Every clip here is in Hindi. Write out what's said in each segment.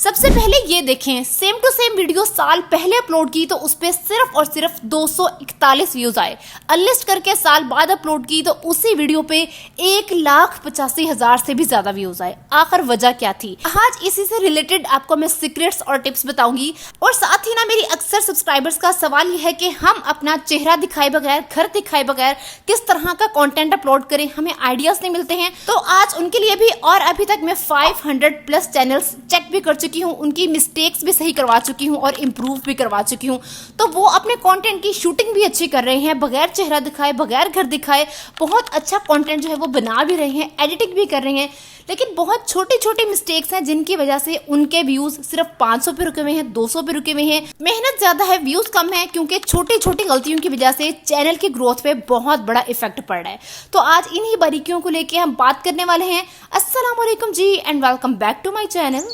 सबसे पहले ये देखें, सेम टू सेम वीडियो साल पहले अपलोड की तो उस पर सिर्फ और सिर्फ 241 व्यूज आए। अनलिस्ट करके साल बाद अपलोड की तो उसी वीडियो पे 1,85,000 से भी ज्यादा व्यूज आए। आखिर वजह क्या थी? आज इसी से रिलेटेड आपको मैं सीक्रेट्स और टिप्स बताऊंगी। और साथ ही ना मेरी अक्सर सब्सक्राइबर्स का सवाल यह है कि हम अपना चेहरा दिखाए बगैर, घर दिखाए बगैर किस तरह का कंटेंट अपलोड करें, हमें आइडियाज नहीं मिलते हैं। तो आज उनके लिए भी, और अभी तक मैं 500+ चैनल्स चेक भी कर चुकी हूँ, उनकी मिस्टेक्स भी सही करवा चुकी हूँ और इम्प्रूव भी करवा चुकी हूँ। तो वो अपने कंटेंट की शूटिंग भी अच्छी कर रहे हैं, बगैर चेहरा दिखाए, बगैर घर दिखाए बहुत अच्छा कंटेंट जो है वो बना भी रहे हैं, एडिटिंग भी कर रहे हैं। लेकिन बहुत छोटी छोटी मिस्टेक्स हैं जिनकी वजह से उनके व्यूज सिर्फ 500 पे रुके हुए हैं, 200 पे रुके हुए हैं। मेहनत ज्यादा है, व्यूज कम है, क्योंकि छोटी छोटी गलतियों की वजह से चैनल की ग्रोथ पे बहुत बड़ा इफेक्ट पड़ रहा है। तो आज इन्हीं बारीकियों को लेके हम बात करने वाले हैं। अस्सलाम वालेकुम जी and welcome back to my channel.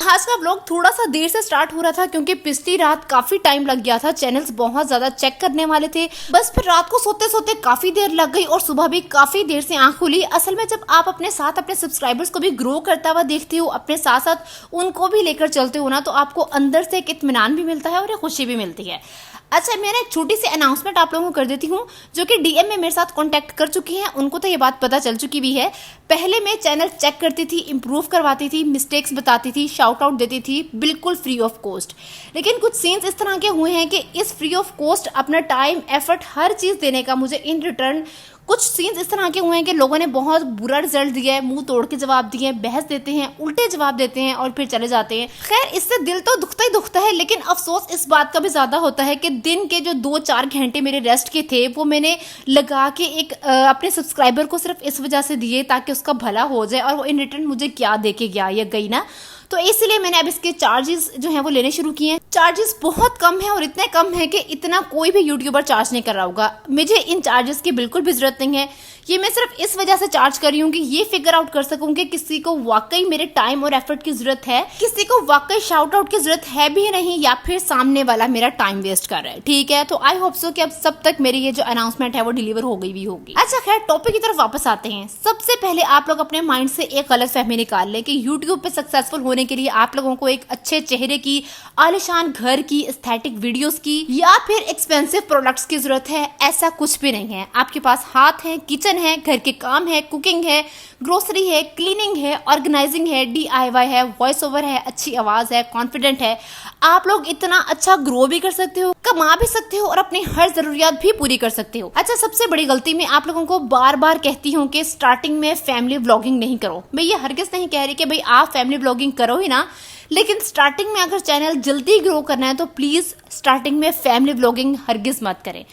आज का व्लॉग थोड़ा सा देर से स्टार्ट हो रहा था क्योंकि पिछली रात काफी टाइम लग गया था, चैनल्स बहुत ज्यादा चेक करने वाले थे। बस फिर रात को सोते सोते काफी देर लग गई और सुबह भी काफी देर से आंख खुली। असल में जब आप अपने साथ अपने सब्सक्राइबर्स को भी ग्रो करता हुआ देखते हो, अपने साथ साथ उनको भी लेकर चलते हो ना, तो आपको अंदर से एक इत्मीनान भी मिलता है और एक खुशी भी मिलती है। अच्छा, मैंने एक छोटी सी अनाउंसमेंट आप लोगों को कर देती हूँ। जो कि डीएम में मेरे साथ कांटेक्ट कर चुकी हैं उनको तो ये बात पता चल चुकी भी है। पहले मैं चैनल चेक करती थी, इंप्रूव करवाती थी, मिस्टेक्स बताती थी, शाउट आउट देती थी, बिल्कुल फ्री ऑफ कॉस्ट। लेकिन कुछ सीन्स इस तरह के हुए हैं कि इस फ्री ऑफ कॉस्ट अपना टाइम, एफर्ट, हर चीज़ देने का मुझे इन रिटर्न कुछ सीन्स इस तरह के हुए हैं कि लोगों ने बहुत बुरा रिजल्ट दिया है, मुंह तोड़ के जवाब दिए हैं, बहस देते हैं, उल्टे जवाब देते हैं और फिर चले जाते हैं। खैर, इससे दिल तो दुखता ही दुखता है, लेकिन अफसोस इस बात का भी ज्यादा होता है कि दिन के जो 2-4 घंटे मेरे रेस्ट के थे वो मैंने लगा के एक अपने सब्सक्राइबर को सिर्फ इस वजह से दिए ताकि उसका भला हो जाए, और वो इन रिटर्न मुझे क्या दे के गया या गई ना। तो इसलिए मैंने अब इसके चार्जेस जो हैं वो लेने शुरू किए हैं। चार्जेस बहुत कम है और इतने कम है कि इतना कोई भी यूट्यूबर चार्ज नहीं कर रहा होगा। मुझे इन चार्जेस की बिल्कुल भी जरूरत नहीं है। ये मैं सिर्फ इस वजह से चार्ज कर रही हूँ कि ये फिगर आउट कर सकूँ कि किसी को वाकई मेरे टाइम और एफर्ट की जरूरत है, किसी को वाकई शाउट आउट की जरूरत है भी नहीं, या फिर सामने वाला मेरा टाइम वेस्ट कर रहा है। ठीक है, तो आई होप सो कि अब सब तक मेरी ये जो अनाउंसमेंट है वो डिलीवर हो गई भी होगी। अच्छा खैर, टॉपिक की तरफ वापस आते हैं। सबसे पहले आप लोग अपने माइंड से एक गलतफहमी निकाल लें कि यूट्यूब पे सक्सेसफुल होने के लिए आप लोगों को एक अच्छे चेहरे की, आलिशान घर की, एस्थेटिक वीडियोस की या फिर एक्सपेंसिव प्रोडक्ट्स की जरूरत है। ऐसा कुछ भी नहीं है। आपके पास हाथ है, किचन है, घर के काम है, कुकिंग है, ग्रोसरी है, क्लीनिंग है, ऑर्गेनाइजिंग है, DIY है, वॉइस ओवर है, अच्छी आवाज है, कॉन्फिडेंट है, आप लोग इतना अच्छा ग्रो भी कर सकते हो, कमा भी सकते हो और अपनी हर जरूरियात भी पूरी कर सकते हो। अच्छा, सबसे बड़ी गलती मैं आप लोगों को बार बार कहती हूँ कि स्टार्टिंग में फैमिली व्लॉगिंग नहीं करो। मैं ये हरगिज नहीं कह रही कि भाई आप फैमिली व्लॉगिंग करो ही ना, लेकिन स्टार्टिंग में अगर चैनल जल्दी ग्रो करना है तो प्लीज स्टार्टिंग में फैमिली व्लॉगिंग हरगिज मत करें।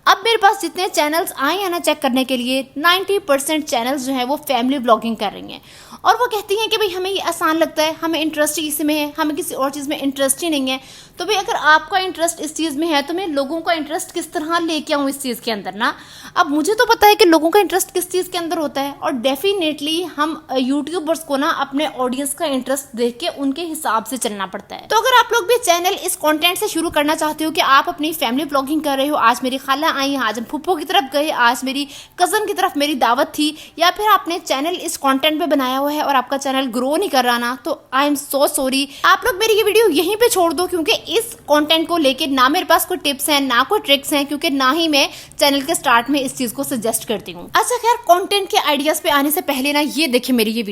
अब मेरे पास जितने चैनल्स आए हैं ना चेक करने के लिए, 90% चैनल्स जो हैं वो फैमिली व्लॉगिंग कर रही हैं और वो कहती हैं कि भाई हमें ये आसान लगता है, हमें इंटरेस्ट इसी में है, हमें किसी और चीज़ में इंटरेस्ट ही नहीं है। तो भाई अगर आपका इंटरेस्ट इस चीज़ में है तो मैं लोगों का इंटरेस्ट किस तरह लेके आऊँ इस चीज़ के अंदर ना। अब मुझे तो पता है कि लोगों का इंटरेस्ट किस चीज़ के अंदर होता है, और डेफिनेटली हम यूट्यूबर्स को ना अपने ऑडियंस का इंटरेस्ट देख के उनके हिसाब से चलना पड़ता है। तो अगर आप लोग भी चैनल इस कंटेंट से शुरू करना चाहते हो कि आप अपनी फैमिली व्लॉगिंग कर रहे हो, आज मेरी खाला आई, आज हम फूफो की तरफ गए, आज मेरी कजन की तरफ मेरी दावत थी, या फिर आपने चैनल इस कंटेंट पे बनाया हुआ है और आपका चैनल ग्रो नहीं कर रहा ना, तो आई एम सो सॉरी। आप लोग मेरी ये वीडियो यहीं पे छोड़ दो, क्योंकि इस कंटेंट को लेके ना मेरे पास कोई टिप्स हैं ना कोई ट्रिक्स हैं, क्योंकि ना ही मैं चैनल के स्टार्ट में इस चीज को सजेस्ट करती हूँ। अच्छा खैर, कंटेंट के आइडियाज पे आने से पहले ना ये देखिए मेरी ये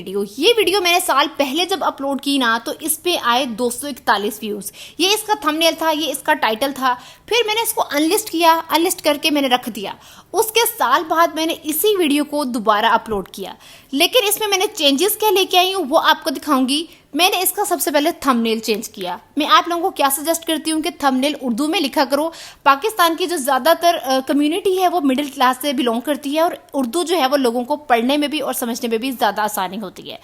वीडियो मैंने साल पहले जब अपलोड की ना, तो इस पे आए 241 व्यूज। ये इसका थंबनेल था, ये इसका टाइटल था। फिर मैंने इसको अनलिस्ट किया, अनलिस्ट करके मैंने रख दिया। उसके साल बाद मैंने इसी वीडियो को दोबारा अपलोड किया, लेकिन इसमें मैंने चेंजेस क्या लेके आई हूँ वो आपको दिखाऊंगी। मैंने इसका सबसे पहले थंबनेल चेंज किया। मैं आप लोगों को क्या सजेस्ट करती हूँ कि थंबनेल उर्दू में लिखा करो। पाकिस्तान की जो ज़्यादातर कम्युनिटी है वो मिडिल क्लास से बिलोंग करती है, और उर्दू जो है वो लोगों को पढ़ने में भी और समझने में भी ज़्यादा आसानी होती है।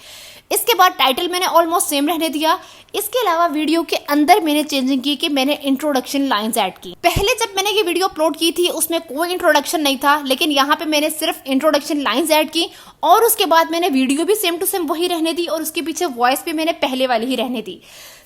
इसके बाद टाइटल मैंने ऑलमोस्ट सेम रहने दिया। इसके अलावा वीडियो के अंदर मैंने चेंजिंग की कि मैंने इंट्रोडक्शन लाइंस ऐड की। पहले जब मैंने ये वीडियो अपलोड की थी उसमें कोई इंट्रोडक्शन नहीं था, लेकिन यहाँ पे मैंने सिर्फ इंट्रोडक्शन लाइंस ऐड की, और उसके बाद मैंने वीडियो भी सेम टू सेम वही रहने दी और उसके पीछे वॉइस भी मैंने पहले वाली ही रहने दी।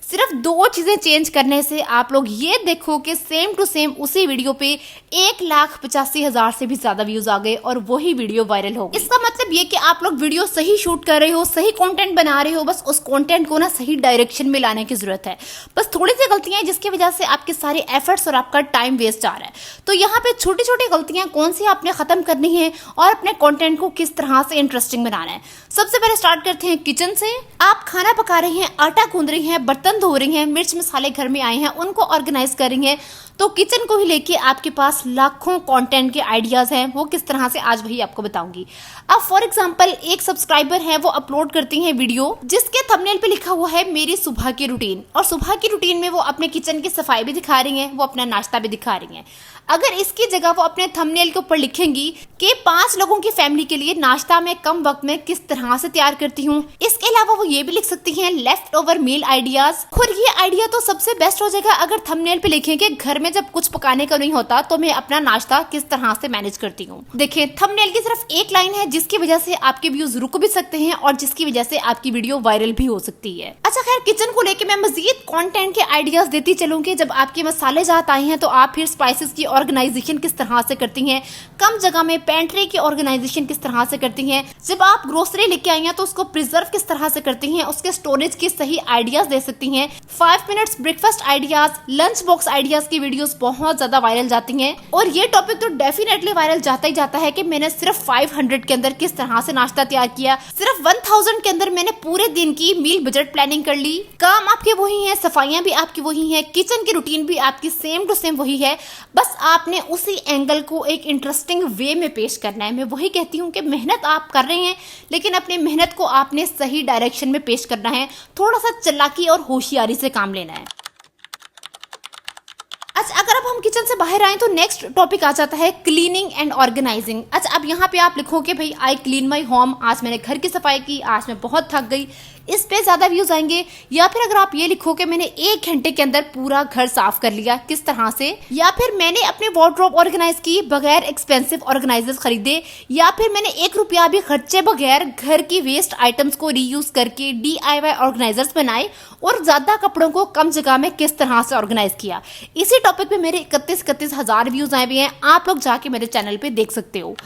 सिर्फ 2 चीजें चेंज करने से आप लोग ये देखो कि सेम टू सेम उसी वीडियो पे 1,85,000 से भी ज्यादा व्यूज आ गए और वही वीडियो वायरल हो गई। इसका मतलब ये कि आप लोग वीडियो सही शूट कर रहे हो, सही कंटेंट बना रहे हो, बस उस कंटेंट को ना सही डायरेक्शन में लाने की जरूरत है। बस थोड़ी सी गलतियां हैं जिसकी वजह से आपके सारे एफर्ट्स और आपका टाइम वेस्ट आ रहा है। तो यहाँ पे छोटी छोटी गलतियां कौन सी आपने खत्म करनी है और अपने कंटेंट को किस तरह से इंटरेस्टिंग बनाना है। सबसे पहले स्टार्ट करते हैं किचन से। आप खाना पका रही हैं, आटा गूंद रही हैं, बर्तन धो रही हैं, मिर्च मसाले घर में आए हैं, उनको ऑर्गेनाइज कर रही हैं, तो किचन को ही लेके आपके पास लाखों कंटेंट के आइडियाज हैं। वो किस तरह से आज वही आपको बताऊंगी। अब फॉर एग्जांपल एक सब्सक्राइबर है, वो अपलोड करती हैं वीडियो जिसके थंबनेल पे लिखा हुआ है मेरी सुबह की रूटीन, और सुबह की रूटीन में वो अपने किचन की सफाई भी दिखा रही हैं, वो अपना नाश्ता भी दिखा रही हैं। अगर इसकी जगह वो अपने थंबनेल के ऊपर लिखेंगी कि 5 लोगों की फैमिली के लिए नाश्ता मैं कम वक्त में किस तरह से तैयार करती हूँ, इसके अलावा वो ये भी लिख सकती हैं लेफ्ट ओवर मील आइडियाज। और ये आइडिया तो सबसे बेस्ट हो जाएगा अगर थंबनेल पे लिखें कि घर में जब कुछ पकाने का नहीं होता तो मैं अपना नाश्ता किस तरह से मैनेज करती हूँ। देखिए थंबनेल की सिर्फ एक लाइन है जिसकी वजह से आपके व्यूज रुक भी सकते हैं और जिसकी वजह से आपकी वीडियो वायरल भी हो सकती है। अच्छा खैर, किचन को लेके मैं मजीद कंटेंट के आइडियाज देती चलूंगी। जब आपके मसाले जात आए हैं तो आप फिर स्पाइसेस की ऑर्गेनाइजेशन किस तरह से करती हैं, कम जगह में पेंट्री की ऑर्गेनाइजेशन किस तरह से करती हैं, जब आप ग्रोसरी लेके आई हैं तो उसको प्रिजर्व किस तरह से करती हैं, उसके स्टोरेज के सही आइडियाज दे सकती हैं। 5 minutes breakfast ideas, lunch box ideas की वीडियोस बहुत ज्यादा वायरल जाती हैं। और ये टॉपिक तो डेफिनेटली वायरल जाता ही जाता है कि मैंने सिर्फ 500 के अंदर किस तरह से नाश्ता तैयार किया, सिर्फ 1000 के अंदर मैंने पूरे दिन की मील बजट प्लानिंग कर ली। काम आपके वही हैं, सफाइयां भी आपकी वही हैं, किचन की रूटीन भी आपकी सेम टू सेम वही है, बस आपने उसी एंगल को एक इंटरेस्टिंग वे में पेश करना है। मैं वही कहती हूँ कि मेहनत आप कर रहे हैं लेकिन अपनी मेहनत को आपने सही डायरेक्शन में पेश करना है, थोड़ा सा चालाकी और होशियारी से काम लेना है। अच्छा, अगर अब हम किचन से बाहर आए तो नेक्स्ट टॉपिक आ जाता है क्लीनिंग एंड ऑर्गेनाइजिंग। अच्छा, अब यहाँ पे आप लिखो कि भाई आई क्लीन माई होम, आज मैंने घर की सफाई की, आज मैं बहुत थक गई, इस पे ज्यादा व्यूज आएंगे। या फिर अगर आप ये लिखो कि मैंने 1 घंटे के अंदर पूरा घर साफ कर लिया, किस तरह से, या फिर मैंने अपने वार्डरोब ऑर्गेनाइज की बगैर एक्सपेंसिव ऑर्गेनाइजर्स खरीदे, या फिर मैंने 1 रुपया भी खर्चे बगैर घर की वेस्ट आइटम्स को रीयूज करके DIY ऑर्गेनाइजर्स बनाए, और ज्यादा कपड़ों को कम जगह में किस तरह से ऑर्गेनाइज किया। इसी टॉपिक पे मेरे 31 हजार व्यूज आए हुए हैं, आप लोग जाके मेरे चैनल पे देख सकते हो।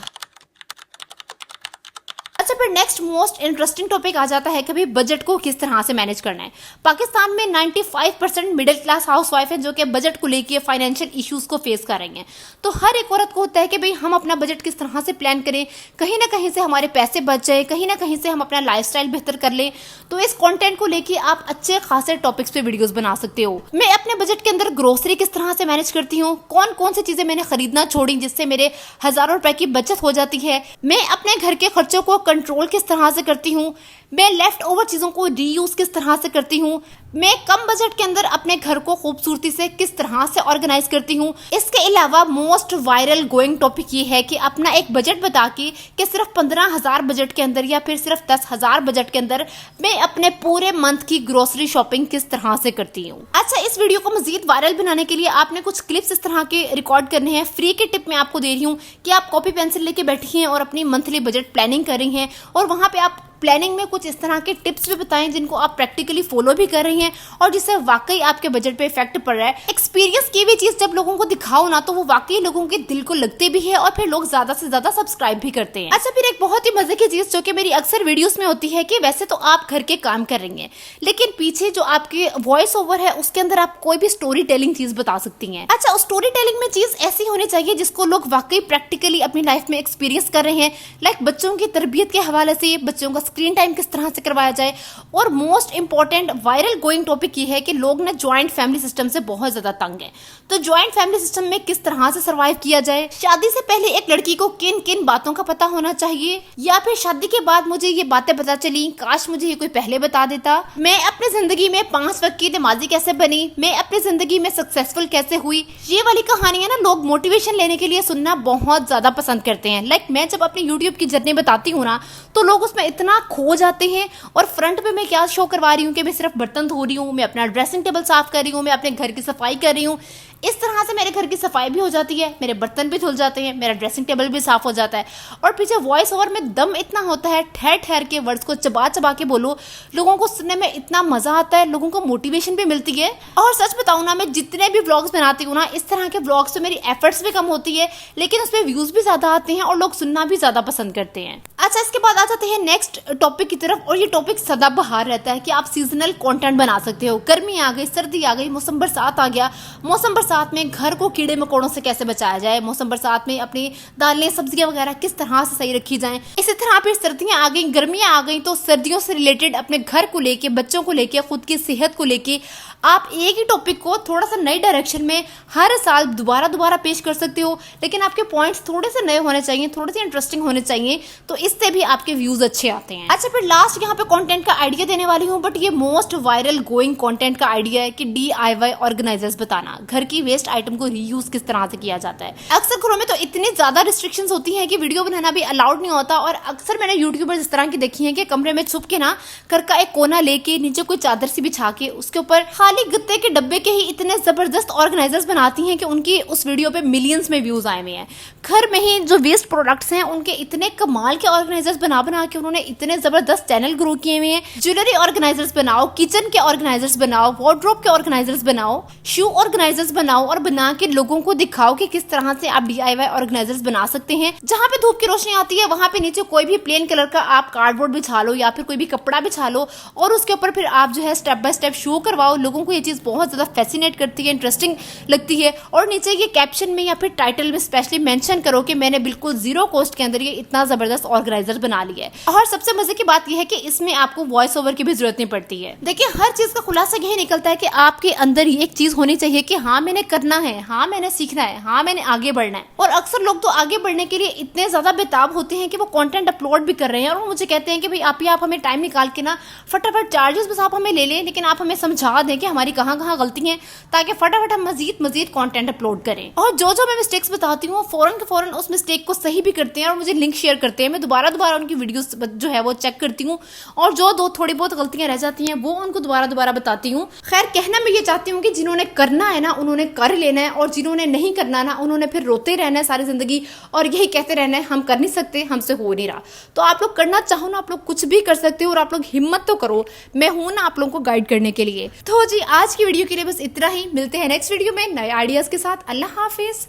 अच्छा, फिर नेक्स्ट मोस्ट इंटरेस्टिंग टॉपिक आ जाता है कि भाई बजट को किस तरह से मैनेज करना है। पाकिस्तान में 95% मिडिल क्लास हाउसवाइफ है जो कि बजट को लेके फाइनेंशियल इश्यूज को फेस कर रही हैं। तो हर एक औरत को होता है कि भाई हम अपना बजट किस तरह से प्लान करें, कहीं ना कहीं से हमारे पैसे बच जाए, कहीं ना कहीं से हम अपना लाइफस्टाइल बेहतर कर लें। तो इस कंटेंट को लेके आप अच्छे खासे टॉपिक्स पे वीडियोस बना सकते हो। मैं अपने बजट के अंदर ग्रोसरी किस तरह से मैनेज करती हूँ, कौन कौन सी चीजें मैंने खरीदना छोड़ी जिससे मेरे हजारों रुपए की बचत हो जाती है, मैं अपने घर के खर्चों को कंट्रोल किस तरह से करती हूँ, मैं लेफ्ट ओवर चीजों को रीयूज किस तरह से करती हूँ, मैं कम बजट के अंदर अपने घर को खूबसूरती से किस तरह से ऑर्गेनाइज करती हूँ। इसके अलावा मोस्ट वायरल गोइंग टॉपिक ये है कि अपना एक बजट बता के कि सिर्फ 15,000 बजट के अंदर या फिर सिर्फ 10,000 बजट के अंदर मैं अपने पूरे मंथ की ग्रोसरी शॉपिंग किस तरह से करती हूँ। अच्छा, इस वीडियो को मजीद वायरल बनाने के लिए आपने कुछ क्लिप्स इस तरह के रिकॉर्ड करने हैं। फ्री के टिप मैं आपको दे रही हूँ कि आप कॉपी पेंसिल लेके बैठी हैं और अपनी मंथली बजट प्लानिंग कर रही हैं, और वहां पे आप प्लानिंग में कुछ इस तरह के टिप्स भी बताएं जिनको आप प्रैक्टिकली फॉलो भी कर रही हैं और जिससे वाकई आपके बजट पे इफेक्ट पड़ रहा है। एक्सपीरियंस की भी चीज जब लोगों को दिखाओ ना तो वो वाकई लोगों के दिल को लगते भी है और फिर लोग ज्यादा से ज्यादा सब्सक्राइब भी करते हैं। अच्छा, फिर एक बहुत ही मजे की चीज जो कि मेरी अक्सर वीडियोस में होती है कि वैसे तो आप घर के काम कर रही हैं लेकिन पीछे जो आपके वॉइस ओवर है उसके अंदर आप कोई भी स्टोरी टेलिंग चीज बता सकती हैं। अच्छा, उस स्टोरी टेलिंग में चीज ऐसी होनी चाहिए जिसको लोग वाकई प्रैक्टिकली अपनी लाइफ में एक्सपीरियंस कर रहे हैं, लाइक बच्चों की तरबियत के हवाले से, बच्चों का स्क्रीन टाइम किस तरह से करवाया जाए। और most important viral going topic ये है कि लोग ना ज्वाइंट फैमिली सिस्टम से बहुत ज्यादा तंग है, तो ज्वाइंट फैमिली सिस्टम में किस तरह से सर्वाइव किया जाए। शादी से पहले एक लड़की को किन किन बातों का पता होना चाहिए, या फिर शादी के बाद मुझे ये बातें पता चली, काश मुझे ये कोई पहले बता देता। मैं अपनी जिंदगी में 5 वक्त की नमाजी कैसे बनी, मैं अपनी जिंदगी में सक्सेसफुल कैसे हुई। ये वाली कहानियां ना लोग मोटिवेशन लेने के लिए सुनना बहुत ज्यादा पसंद करते हैं। लाइक मैं जब अपनी यूट्यूब की जर्नी बताती हूँ ना तो लोग उसमें इतना इतना खो जाते हैं। और फ्रंट पे मैं क्या शो करवा रही हूँ कि मैं सिर्फ बर्तन धो रही हूँ, मैं अपना ड्रेसिंग टेबल साफ कर रही हूँ, मैं अपने घर की सफाई कर रही हूँ। इस तरह से मेरे घर की सफाई भी हो जाती है, मेरे बर्तन भी धुल जाते हैं, मेरा ड्रेसिंग टेबल भी साफ हो जाता है। और पीछे वॉइस ओवर में दम इतना होता है, ठहर ठहर के वर्ड्स को चबा चबा के बोलो, लोगों को सुनने में इतना मजा आता है, लोगों को मोटिवेशन भी मिलती है। और सच बताऊं ना, मैं जितने भी व्लॉग्स बनाती हूँ ना, इस तरह के व्लॉग्स से मेरी एफर्ट्स भी कम होती है, लेकिन उसमें व्यूज भी ज्यादा आते हैं और लोग सुनना भी ज्यादा पसंद करते हैं। अच्छा, इसके बाद आ जाते हैं नेक्स्ट टॉपिक की तरफ। और ये टॉपिक सदाबहार रहता है कि आप सीजनल कंटेंट बना सकते हो। गर्मी आ गई, सर्दी आ गई, मौसम बरसात आ गया। मौसम बरसात में घर को कीड़े मकोड़ों से कैसे बचाया जाए, मौसम बरसात में अपनी दालें सब्जियां वगैरह किस तरह से सही रखी जाएं। इसी तरह फिर सर्दियां आ गई, गर्मियां आ गई, तो सर्दियों से रिलेटेड अपने घर को लेके, बच्चों को लेके, खुद की सेहत को लेके आप एक ही टॉपिक को थोड़ा सा नई डायरेक्शन में हर साल दोबारा पेश कर सकते हो। लेकिन आपके पॉइंट्स थोड़े से नए होने चाहिए, थोड़े से इंटरेस्टिंग होने चाहिए, तो इससे भी आपके व्यूज अच्छे आते हैं। अच्छा, फिर लास्ट यहाँ पे कंटेंट का आइडिया देने वाली हूँ, बट ये मोस्ट वायरल गोइंग कंटेंट का आइडिया है कि DIY ऑर्गेनाइजर्स बताना, घर की वेस्ट आइटम को रीयूज किस तरह से किया जाता है। अक्सर घरों में तो इतनी ज्यादा रिस्ट्रिक्शंस होती हैं कि वीडियो बनाना भी अलाउड नहीं होता। और अक्सर मैंने यूट्यूबर्स इस तरह की देखी है कि कमरे में छुप के ना घर का एक कोना लेके नीचे कोई चादर सी बिछा के उसके ऊपर खाली गत्ते के डब्बे के ही इतने जबरदस्त ऑर्गेनाइजर्स बनाती हैं कि उनकी उस वीडियो पे मिलियंस में व्यूज आए हुए हैं। घर में ही जो वेस्ट प्रोडक्ट्स हैं उनके इतने कमाल के ऑर्गेनाइजर्स बना के उन्होंने इतने जबरदस्त चैनल ग्रो किए हुए हैं। ज्वेलरी ऑर्गेनाइजर्स बनाओ, किचन के ऑर्गेनाइजर्स बनाओ, वार्डरोब के ऑर्गेनाइजर्स बनाओ, शू ऑर्गेनाइजर्स बनाओ और बना के लोगों को दिखाओ कि किस तरह से आप DIY ऑर्गेनाइजर्स बना सकते हैं। जहां पे धूप की रोशनी आती है वहां पे नीचे कोई भी प्लेन कलर का आप कार्डबोर्ड बिछा लो या फिर कोई भी कपड़ा बिछा लो और उसके ऊपर फिर आप जो है स्टेप बाय स्टेप शो करवाओ। लोगों को ये चीज बहुत ज्यादा फैसिनेट करती है, इंटरेस्टिंग लगती है। और नीचे ये कैप्शन में या फिर टाइटल में स्पेशली मेंशन करो कि मैंने बिल्कुल जीरो कॉस्ट के अंदर ये इतना जबरदस्त ऑर्गेनाइजर बना लिया है। और सबसे मजे की बात यह है कि इसमें आपको वॉइस ओवर की भी जरूरत नहीं पड़ती है। देखिए, हर चीज का खुलासा यही निकलता है कि आपके अंदर ये एक चीज होनी चाहिए कि हाँ मैंने करना है, हाँ मैंने सीखना है, हाँ मैंने आगे बढ़ना है। और अक्सर लोग तो आगे बढ़ने के लिए इतने ज्यादा बेताब होते हैं कि वो कंटेंट अपलोड भी कर रहे हैं और वो मुझे कहते हैं कि भाई आप हमें टाइम निकाल के ना फटाफट चार्जेस बस आप हमें ले लें, लेकिन आप हमें समझा दें कि हमारी कहाँ गलती है ताकि फटाफट हम मजीद कंटेंट अपलोड करें। और जो मैं मिस्टेक्स बताती हूँ फौरन के फौरन उस मिस्टेक को सही भी करते हैं और मुझे लिंक शेयर करते हैं। मैं दोबारा उनकी वीडियोस जो है वो चेक करती हूँ और जो थोड़ी बहुत गलतियां रह जाती हैं वो उनको दोबारा बताती हूँ। खैर, कहना मैं ये चाहती हूँ कि जिन्होंने करना है ना उन्होंने कर लेना है और जिन्होंने नहीं करना ना उन्होंने फिर रोते रहना है सारी जिंदगी और यही कहते रहना है हम कर नहीं सकते, हमसे हो नहीं रहा। तो आप लोग करना चाहो ना, आप लोग कुछ भी कर सकते हो और आप लोग हिम्मत तो करो। मैं हूं ना आप लोगों को गाइड करने के लिए। तो जी, आज की वीडियो के लिए बस इतना ही। मिलते हैं नेक्स्ट वीडियो में नए आइडियाज के साथ। अल्लाह हाफिज।